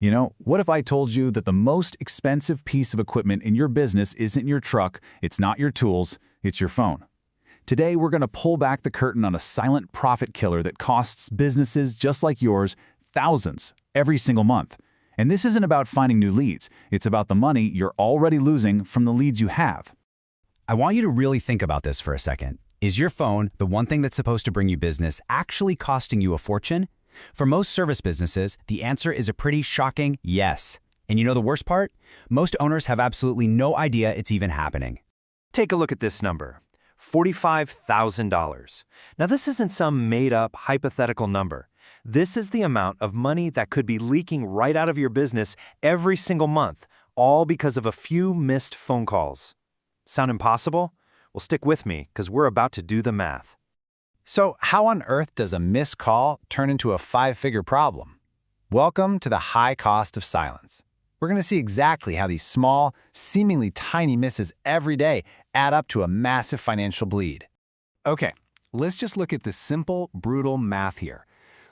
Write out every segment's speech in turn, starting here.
What if I told you that the most expensive piece of equipment in your business isn't your truck, it's not your tools, it's your phone? Today, we're going to pull back the curtain on a silent profit killer that costs businesses just like yours thousands every single month. And this isn't about finding new leads, it's about the money you're already losing from the leads you have. I want you to really think about this for a second. Is your phone, the one thing that's supposed to bring you business, actually costing you a fortune? For most service businesses, the answer is a pretty shocking yes. And you know the worst part? Most owners have absolutely no idea it's even happening. Take a look at this number, $45,000. Now this isn't some made-up hypothetical number. This is the amount of money that could be leaking right out of your business every single month, all because of a few missed phone calls. Sound impossible? Well, stick with me, because we're about to do the math. So how on earth does a missed call turn into a five-figure problem? Welcome to the high cost of silence. We're going to see exactly how these small, seemingly tiny misses every day add up to a massive financial bleed. Okay, let's just look at the simple, brutal math here.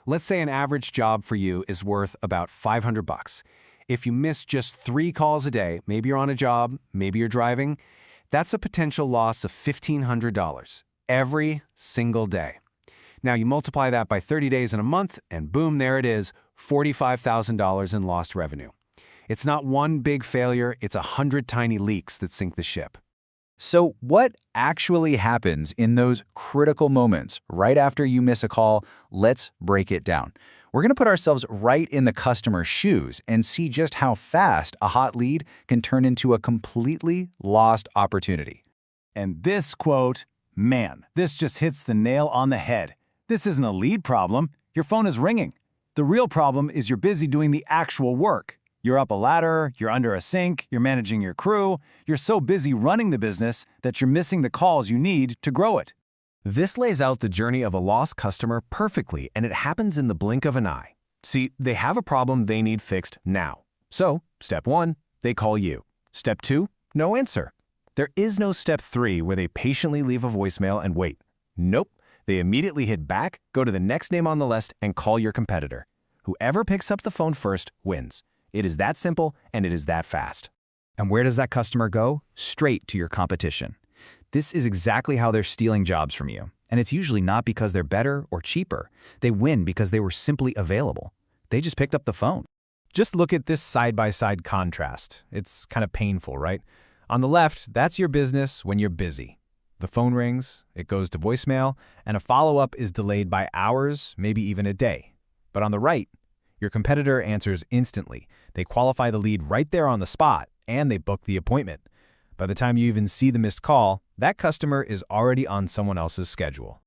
Let's say an average job for you is worth about $500. If you miss just 3 calls a day, maybe you're on a job, maybe you're driving, that's a potential loss of $1,500 every single day. Now you multiply that by 30 days in a month, and boom, there it is, $45,000 in lost revenue. It's not one big failure, it's 100 tiny leaks that sink the ship. So what actually happens in those critical moments right after you miss a call? Let's break it down. We're going to put ourselves right in the customer's shoes and see just how fast a hot lead can turn into a completely lost opportunity. And this quote, man, this just hits the nail on the head. This isn't a lead problem. Your phone is ringing. The real problem is you're busy doing the actual work. You're up a ladder, you're under a sink, you're managing your crew. You're so busy running the business that you're missing the calls you need to grow it. This lays out the journey of a lost customer perfectly, and it happens in the blink of an eye. See, they have a problem they need fixed now. So, step 1, they call you. Step 2, no answer. There is no step 3 where they patiently leave a voicemail and wait. Nope. They immediately hit back, go to the next name on the list, and call your competitor. Whoever picks up the phone first wins. It is that simple, and it is that fast. And where does that customer go? Straight to your competition. This is exactly how they're stealing jobs from you. And it's usually not because they're better or cheaper. They win because they were simply available. They just picked up the phone. Just look at this side-by-side contrast. It's kind of painful, right? On the left, that's your business when you're busy. The phone rings, it goes to voicemail, and a follow-up is delayed by hours, maybe even a day. But on the right, your competitor answers instantly. They qualify the lead right there on the spot, and they book the appointment. By the time you even see the missed call, that customer is already on someone else's schedule.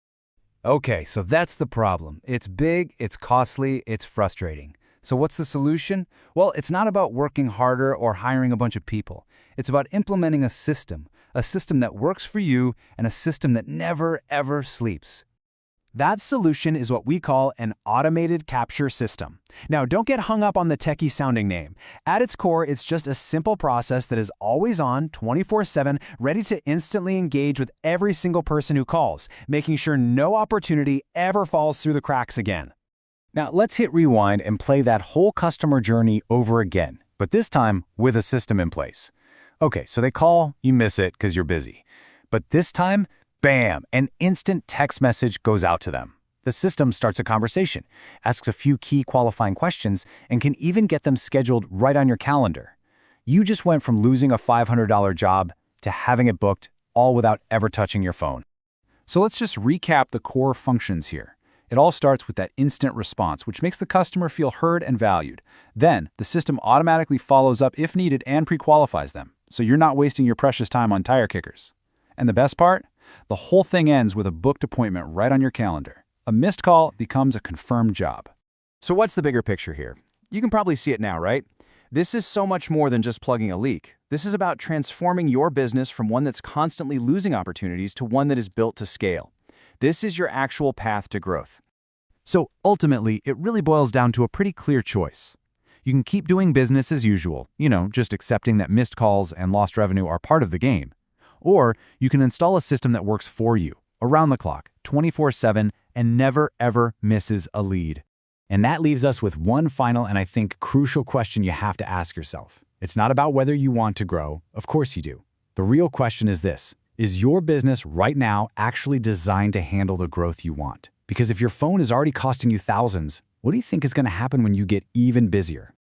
Okay, so that's the problem. It's big, it's costly, it's frustrating. So what's the solution? Well, it's not about working harder or hiring a bunch of people. It's about implementing a system that works for you and a system that never, ever sleeps. That solution is what we call an automated capture system. Now, don't get hung up on the techie-sounding name. At its core, it's just a simple process that is always on, 24/7, ready to instantly engage with every single person who calls, making sure no opportunity ever falls through the cracks again. Now, let's hit rewind and play that whole customer journey over again, but this time with a system in place. Okay, so they call, you miss it because you're busy. But this time, bam, an instant text message goes out to them. The system starts a conversation, asks a few key qualifying questions, and can even get them scheduled right on your calendar. You just went from losing a $500 job to having it booked, all without ever touching your phone. So let's just recap the core functions here. It all starts with that instant response, which makes the customer feel heard and valued. Then, the system automatically follows up if needed and pre-qualifies them, so you're not wasting your precious time on tire kickers. And the best part? The whole thing ends with a booked appointment right on your calendar. A missed call becomes a confirmed job. So what's the bigger picture here? You can probably see it now, right? This is so much more than just plugging a leak. This is about transforming your business from one that's constantly losing opportunities to one that is built to scale. This is your actual path to growth. So ultimately, it really boils down to a pretty clear choice. You can keep doing business as usual, just accepting that missed calls and lost revenue are part of the game. Or you can install a system that works for you, around the clock, 24/7, and never ever misses a lead. And that leaves us with one final and I think crucial question you have to ask yourself. It's not about whether you want to grow. Of course you do. The real question is this: is your business right now actually designed to handle the growth you want? Because if your phone is already costing you thousands, what do you think is going to happen when you get even busier?